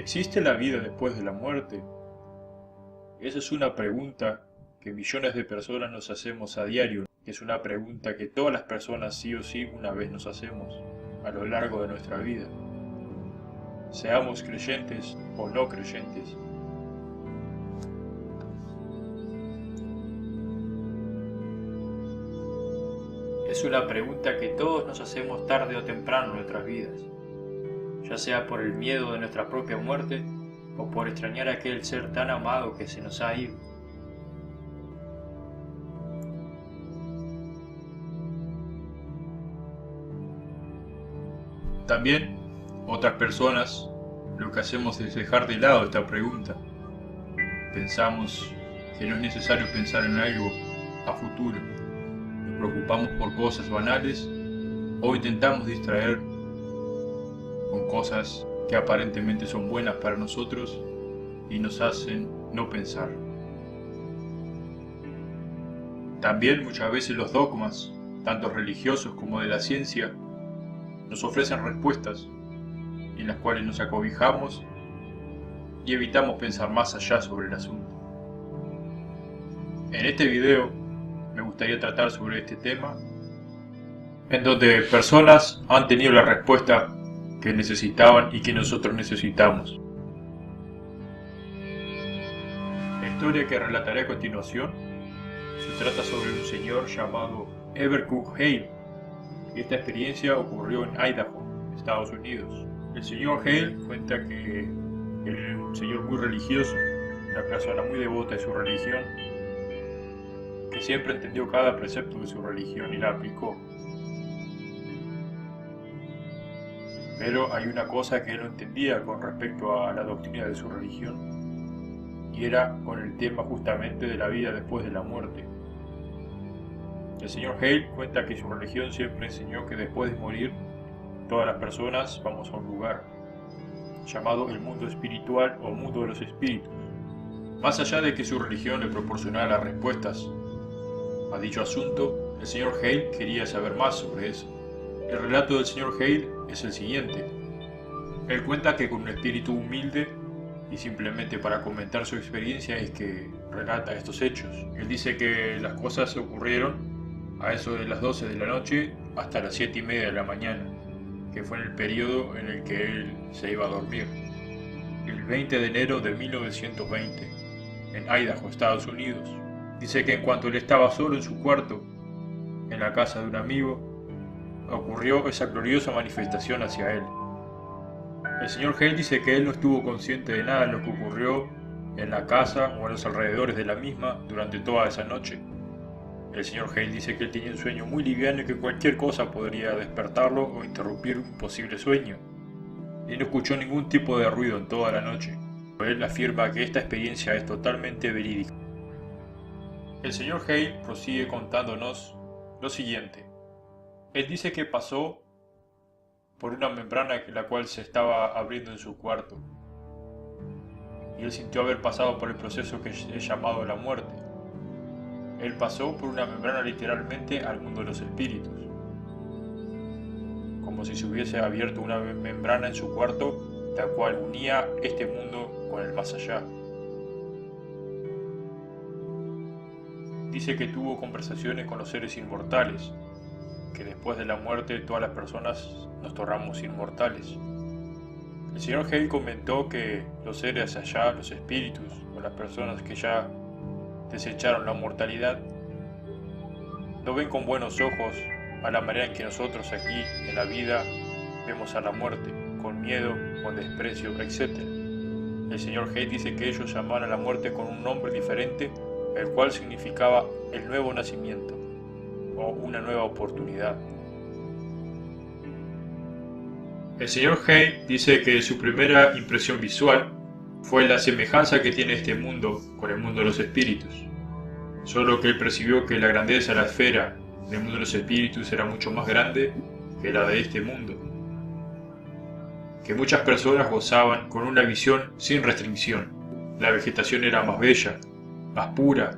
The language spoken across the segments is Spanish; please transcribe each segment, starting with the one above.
¿Existe la vida después de la muerte? Esa es una pregunta que millones de personas nos hacemos a diario. Es una pregunta que todas las personas sí o sí una vez nos hacemos a lo largo de nuestra vida. Seamos creyentes o no creyentes. Es una pregunta que todos nos hacemos tarde o temprano en nuestras vidas, ya sea por el miedo de nuestra propia muerte o por extrañar a aquel ser tan amado que se nos ha ido. También, otras personas, lo que hacemos es dejar de lado esta pregunta. Pensamos que no es necesario pensar en algo a futuro. Nos preocupamos por cosas banales o intentamos distraer con cosas que aparentemente son buenas para nosotros y nos hacen no pensar. También muchas veces los dogmas, tanto religiosos como de la ciencia, nos ofrecen respuestas en las cuales nos acobijamos y evitamos pensar más allá sobre el asunto. En este video me gustaría tratar sobre este tema, en donde personas han tenido la respuesta que necesitaban y que nosotros necesitamos. La historia que relataré a continuación se trata sobre un señor llamado Herbert Cook Hale. Esta experiencia ocurrió en Idaho, Estados Unidos. El señor Hale cuenta que él era un señor muy religioso, una persona muy devota de su religión, que siempre entendió cada precepto de su religión y la aplicó. Pero hay una cosa que él no entendía con respecto a la doctrina de su religión, y era con el tema justamente de la vida después de la muerte. El señor Hale cuenta que su religión siempre enseñó que después de morir, todas las personas vamos a un lugar llamado el mundo espiritual o mundo de los espíritus. Más allá de que su religión le proporcionara las respuestas a dicho asunto, el señor Hale quería saber más sobre eso. El relato del señor Hale es el siguiente. Él cuenta que con un espíritu humilde y simplemente para comentar su experiencia es que relata estos hechos. Él dice que las cosas ocurrieron a eso de las 12 de la noche hasta las 7:30 de la mañana, que fue en el periodo en el que él se iba a dormir. El 20 de enero de 1920, en Idaho, Estados Unidos. Dice que en cuanto él estaba solo en su cuarto, en la casa de un amigo, ocurrió esa gloriosa manifestación hacia él. El señor Hale dice que él no estuvo consciente de nada de lo que ocurrió en la casa o en los alrededores de la misma durante toda esa noche. El señor Hale dice que él tenía un sueño muy liviano y que cualquier cosa podría despertarlo o interrumpir un posible sueño. Y no escuchó ningún tipo de ruido en toda la noche. Él afirma que esta experiencia es totalmente verídica. El señor Hale prosigue contándonos lo siguiente. Él dice que pasó por una membrana la cual se estaba abriendo en su cuarto. Y él sintió haber pasado por el proceso que es llamado la muerte. Él pasó por una membrana literalmente al mundo de los espíritus. Como si se hubiese abierto una membrana en su cuarto, la cual unía este mundo con el más allá. Dice que tuvo conversaciones con los seres inmortales, que después de la muerte todas las personas nos tornamos inmortales. El señor Hale comentó que los seres allá, los espíritus, o las personas que ya desecharon la mortalidad, no ven con buenos ojos a la manera en que nosotros aquí en la vida vemos a la muerte, con miedo, con desprecio, etc. El señor Hale dice que ellos llamaban a la muerte con un nombre diferente, el cual significaba el nuevo nacimiento o una nueva oportunidad. El señor Hale dice que su primera impresión visual fue la semejanza que tiene este mundo con el mundo de los espíritus, solo que él percibió que la grandeza de la esfera del mundo de los espíritus era mucho más grande que la de este mundo, que muchas personas gozaban con una visión sin restricción. La vegetación era más bella, más pura,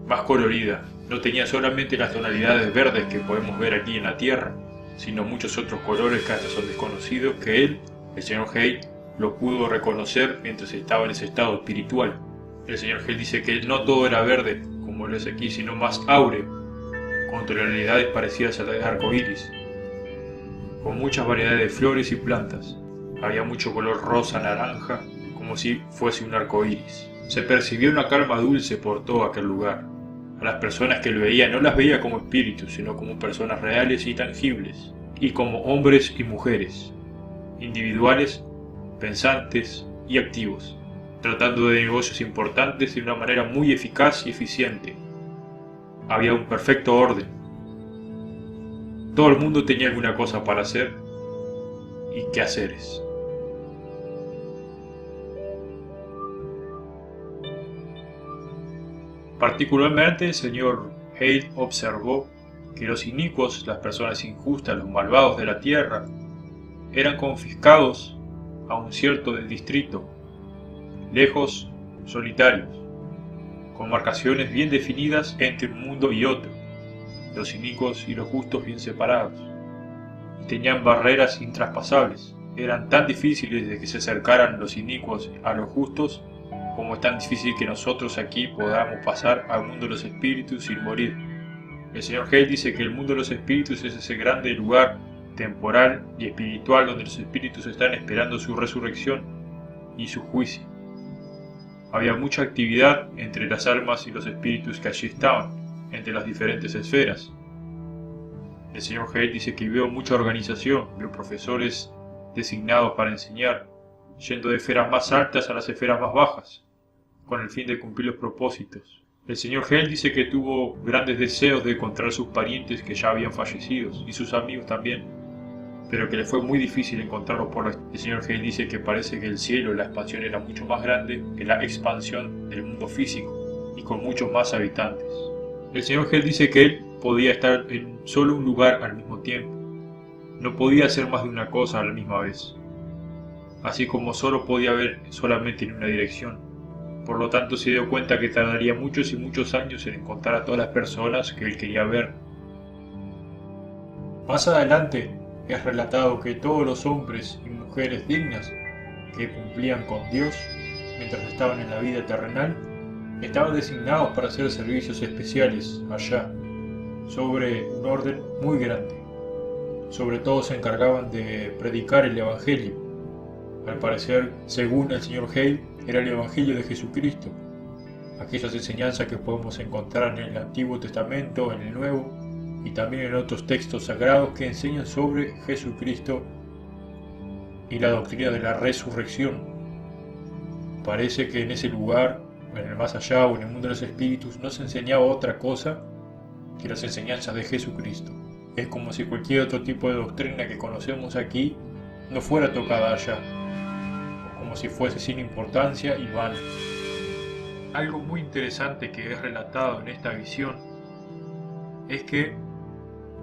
más colorida, no tenía solamente las tonalidades verdes que podemos ver aquí en la Tierra, sino muchos otros colores que hasta son desconocidos que él, el señor Hale, lo pudo reconocer mientras estaba en ese estado espiritual. El señor Hale dice que no todo era verde, como lo es aquí, sino más áureo, con tonalidades parecidas a las del arco iris, con muchas variedades de flores y plantas. Había mucho color rosa, naranja, como si fuese un arco iris. Se percibía una calma dulce por todo aquel lugar. A las personas que lo veían no las veía como espíritus, sino como personas reales y tangibles, y como hombres y mujeres, individuales, pensantes y activos, tratando de negocios importantes de una manera muy eficaz y eficiente. Había un perfecto orden. Todo el mundo tenía alguna cosa para hacer y quehaceres. Particularmente el señor Hale observó que los inicuos, las personas injustas, los malvados de la tierra, eran confiscados a un cierto distrito, lejos, solitarios, con marcaciones bien definidas entre un mundo y otro, los inicuos y los justos bien separados, y tenían barreras intraspasables. Eran tan difíciles de que se acercaran los inicuos a los justos, como es tan difícil que nosotros aquí podamos pasar al mundo de los espíritus sin morir. El señor Hale dice que el mundo de los espíritus es ese grande lugar temporal y espiritual donde los espíritus están esperando su resurrección y su juicio. Había mucha actividad entre las almas y los espíritus que allí estaban, entre las diferentes esferas. El señor Hale dice que vio mucha organización, vio profesores designados para enseñar, yendo de esferas más altas a las esferas más bajas, con el fin de cumplir los propósitos. El señor Hale dice que tuvo grandes deseos de encontrar sus parientes que ya habían fallecido, y sus amigos también, pero que le fue muy difícil encontrarlos el señor Hale dice que parece que el cielo, la expansión era mucho más grande que la expansión del mundo físico, y con muchos más habitantes. El señor Hale dice que él podía estar en solo un lugar al mismo tiempo, no podía hacer más de una cosa a la misma vez, así como solo podía ver solamente en una dirección. Por lo tanto se dio cuenta que tardaría muchos y muchos años en encontrar a todas las personas que él quería ver. Más adelante es relatado que todos los hombres y mujeres dignas que cumplían con Dios mientras estaban en la vida terrenal estaban designados para hacer servicios especiales allá, sobre un orden muy grande. Sobre todo se encargaban de predicar el Evangelio. Al parecer, según el señor Hale, era el Evangelio de Jesucristo, aquellas enseñanzas que podemos encontrar en el Antiguo Testamento, en el Nuevo, y también en otros textos sagrados que enseñan sobre Jesucristo y la doctrina de la resurrección. Parece que en ese lugar, en el más allá o en el mundo de los espíritus, no se enseñaba otra cosa que las enseñanzas de Jesucristo. Es como si cualquier otro tipo de doctrina que conocemos aquí no fuera tocada allá, como si fuese sin importancia y vana. Algo muy interesante que es relatado en esta visión es que,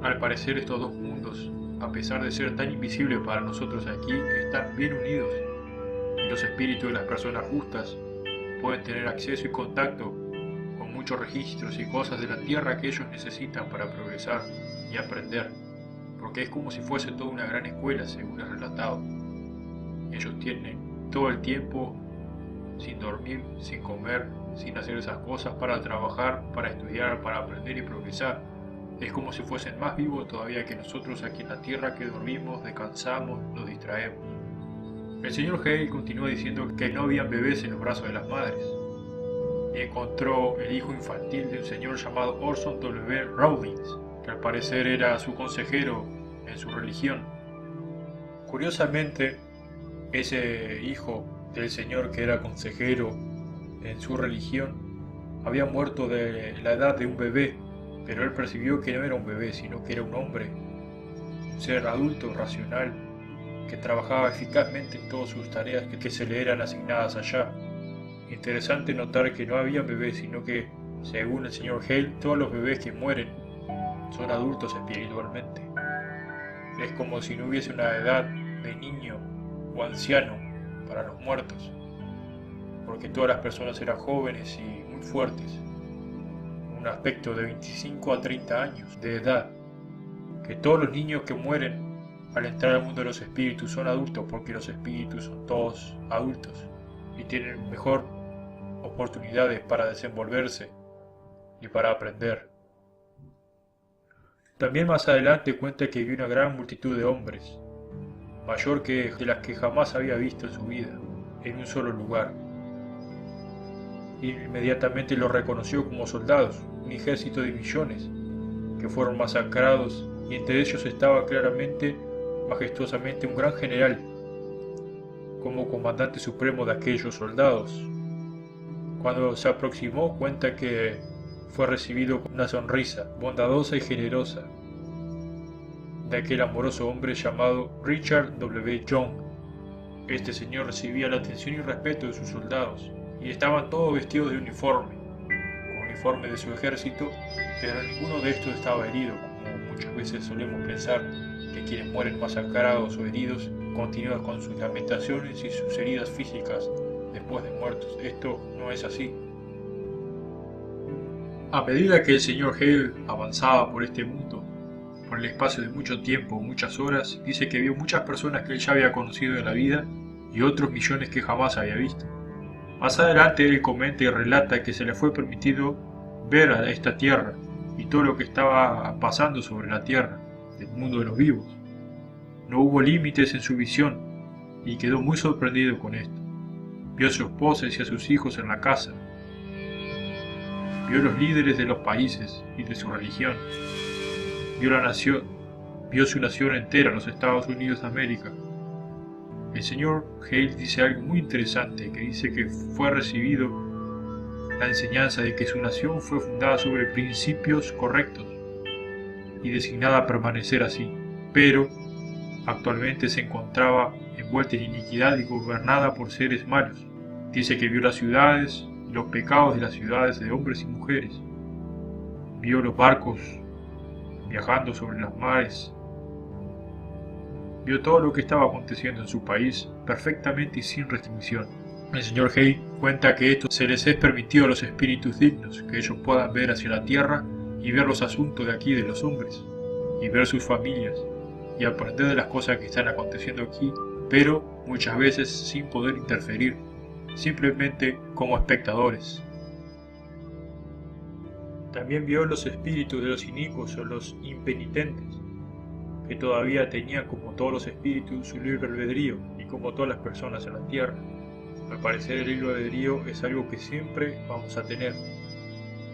al parecer, estos dos mundos, a pesar de ser tan invisibles para nosotros aquí, están bien unidos, y los espíritus de las personas justas pueden tener acceso y contacto con muchos registros y cosas de la tierra que ellos necesitan para progresar y aprender, porque es como si fuese toda una gran escuela, según es relatado. Ellos tienen todo el tiempo sin dormir, sin comer, sin hacer esas cosas, para trabajar, para estudiar, para aprender y progresar. Es como si fuesen más vivos todavía que nosotros aquí en la tierra, que dormimos, descansamos, nos distraemos. El señor Hale continúa diciendo que no habían bebés en los brazos de las madres, y encontró el hijo infantil de un señor llamado Orson W. Rawlings, que al parecer era su consejero en su religión. Curiosamente, ese hijo del señor que era consejero en su religión había muerto de la edad de un bebé, pero él percibió que no era un bebé, sino que era un hombre, un ser adulto, racional, que trabajaba eficazmente en todas sus tareas que se le eran asignadas allá. Interesante notar que no había bebés, sino que, según el señor Hale, todos los bebés que mueren son adultos espiritualmente. Es como si no hubiese una edad de niño o anciano para los muertos, porque todas las personas eran jóvenes y muy fuertes, un aspecto de 25 a 30 años de edad, que todos los niños que mueren al entrar al mundo de los espíritus son adultos porque los espíritus son todos adultos y tienen mejor oportunidades para desenvolverse y para aprender. También más adelante cuenta que vio una gran multitud de hombres, mayor que de las que jamás había visto en su vida, en un solo lugar. Inmediatamente los reconoció como soldados, un ejército de millones, que fueron masacrados, y entre ellos estaba claramente, majestuosamente, un gran general, como comandante supremo de aquellos soldados. Cuando se aproximó, cuenta que fue recibido con una sonrisa bondadosa y generosa de aquel amoroso hombre llamado Richard W. Young. Este señor recibía la atención y respeto de sus soldados, y estaban todos vestidos de uniforme, con uniforme de su ejército, pero ninguno de estos estaba herido, como muchas veces solemos pensar que quienes mueren masacrados o heridos continúan con sus lamentaciones y sus heridas físicas después de muertos. Esto no es así. A medida que el señor Hale avanzaba por este mundo, por el espacio de mucho tiempo, muchas horas, dice que vio muchas personas que él ya había conocido en la vida y otros millones que jamás había visto. Más adelante él comenta y relata que se le fue permitido ver a esta tierra y todo lo que estaba pasando sobre la tierra, del mundo de los vivos. No hubo límites en su visión y quedó muy sorprendido con esto. Vio a su esposa y a sus hijos en la casa. Vio los líderes de los países y de su religión. Vio la nación, vio su nación entera, los Estados Unidos de América. El señor Hale dice algo muy interesante, que dice que fue recibido la enseñanza de que su nación fue fundada sobre principios correctos y designada a permanecer así, pero actualmente se encontraba envuelta en iniquidad y gobernada por seres malos. Dice que vio las ciudades y los pecados de las ciudades de hombres y mujeres. Vio los barcos viajando sobre los mares. Vio todo lo que estaba aconteciendo en su país perfectamente y sin restricción. El señor Hale cuenta que esto se les es permitido a los espíritus dignos, que ellos puedan ver hacia la tierra y ver los asuntos de aquí de los hombres, y ver sus familias, y aprender de las cosas que están aconteciendo aquí, pero muchas veces sin poder interferir, simplemente como espectadores. También vio los espíritus de los inicuos o los impenitentes, que todavía tenían, como todos los espíritus, su libre albedrío, y como todas las personas en la tierra. Al parecer el libre albedrío es algo que siempre vamos a tener.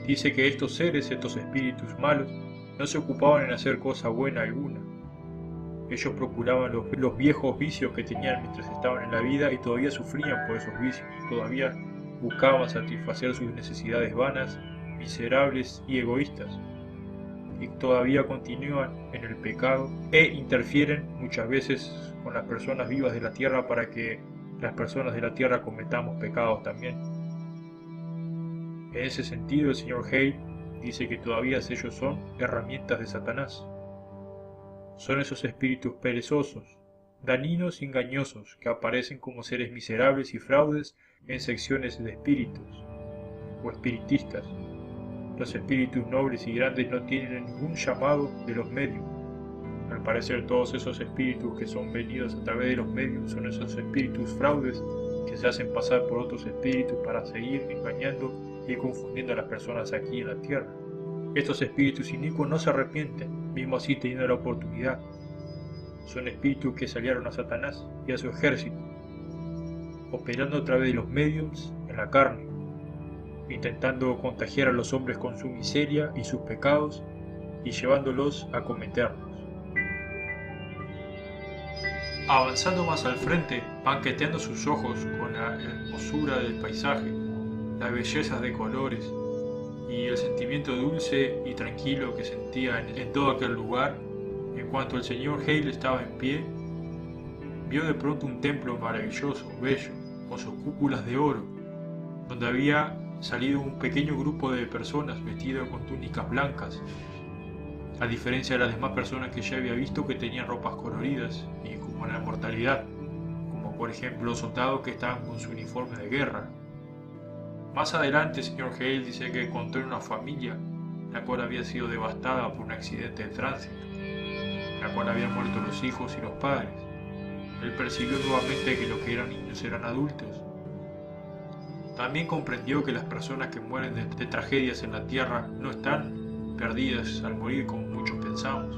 Dice que estos seres, estos espíritus malos, no se ocupaban en hacer cosa buena alguna. Ellos procuraban los viejos vicios que tenían mientras estaban en la vida y todavía sufrían por esos vicios, todavía buscaban satisfacer sus necesidades vanas, miserables y egoístas, y todavía continúan en el pecado e interfieren muchas veces con las personas vivas de la tierra para que las personas de la tierra cometamos pecados también. En ese sentido, el señor Hale dice que todavía ellos son herramientas de Satanás. Son esos espíritus perezosos, dañinos y engañosos que aparecen como seres miserables y fraudes en secciones de espíritus o espiritistas. Los espíritus nobles y grandes no tienen ningún llamado de los medios. Al parecer todos esos espíritus que son venidos a través de los medios son esos espíritus fraudes que se hacen pasar por otros espíritus para seguir engañando y confundiendo a las personas aquí en la tierra. Estos espíritus inicuos no se arrepienten, mismo así teniendo la oportunidad. Son espíritus que salieron a Satanás y a su ejército, operando a través de los mediums en la carne, intentando contagiar a los hombres con su miseria y sus pecados y llevándolos a cometerlos. Avanzando más al frente, banqueteando sus ojos con la hermosura del paisaje, las bellezas de colores y el sentimiento dulce y tranquilo que sentía en todo aquel lugar, en cuanto el señor Hale estaba en pie, vio de pronto un templo maravilloso, bello, con sus cúpulas de oro, donde había salido un pequeño grupo de personas vestidas con túnicas blancas, a diferencia de las demás personas que ya había visto que tenían ropas coloridas y como en la mortalidad, como por ejemplo los soldados que estaban con su uniforme de guerra. Más adelante el señor Hale dice que encontró una familia la cual había sido devastada por un accidente de tránsito. en la cual habían muerto los hijos y los padres. Él percibió nuevamente que lo que eran niños eran adultos. También comprendió que las personas que mueren de tragedias en la tierra no están perdidas al morir como muchos pensamos.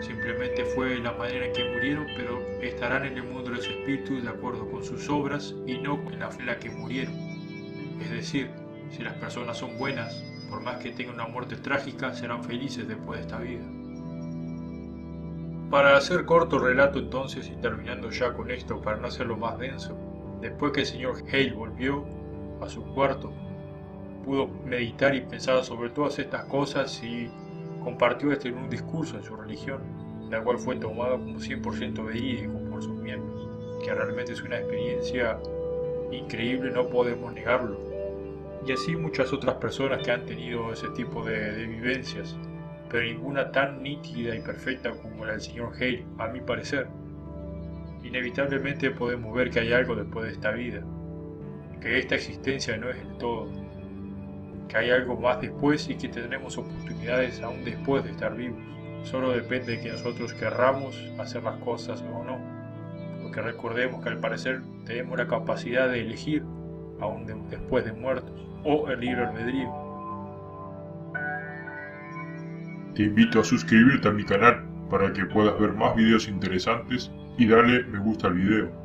Simplemente fue la manera en que murieron, pero estarán en el mundo de los espíritus de acuerdo con sus obras y no en la que murieron. Es decir, si las personas son buenas, por más que tengan una muerte trágica, serán felices después de esta vida. Para hacer corto el relato entonces, y terminando ya con esto para no hacerlo más denso, después que el señor Hale volvió a su cuarto, pudo meditar y pensar sobre todas estas cosas y compartió esto en un discurso en su religión, la cual fue tomado como 100% verídico por sus miembros, que realmente es una experiencia increíble, no podemos negarlo. Y así muchas otras personas que han tenido ese tipo de vivencias, pero ninguna tan nítida y perfecta como la del señor Hale, a mi parecer. Inevitablemente podemos ver que hay algo después de esta vida, que esta existencia no es el todo, que hay algo más después y que tendremos oportunidades aún después de estar vivos. Solo depende de que nosotros querramos hacer las cosas o no, porque recordemos que al parecer tenemos la capacidad de elegir aún después de muertos, o el libre albedrío. Te invito a suscribirte a mi canal para que puedas ver más videos interesantes y darle me gusta al video.